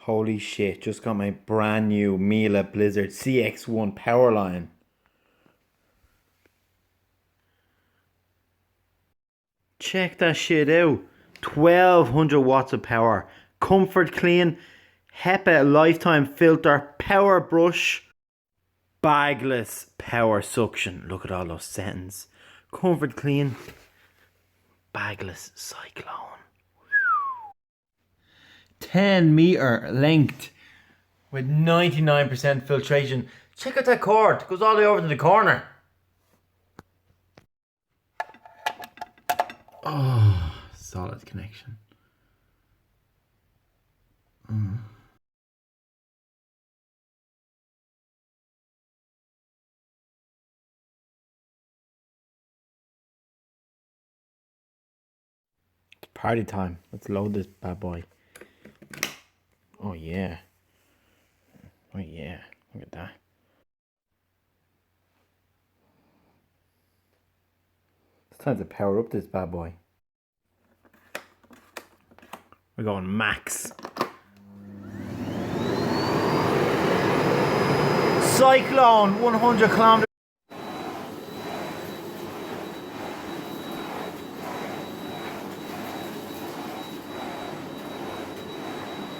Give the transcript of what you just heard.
Holy shit, just got my brand new Miele Blizzard CX1 Powerline. Check that shit out. 1200 watts of power. Comfort clean. HEPA lifetime filter. Power brush. Bagless power suction. Look at all those settings. Comfort clean. Bagless cyclone. 10 meter length with 99% filtration. Check out that cord. It goes all the way over to the corner. Oh, solid connection. It's party time. Let's load this bad boy. Oh yeah. Oh yeah. Look at that. It's time to power up this bad boy. We're going max. Cyclone, 100 km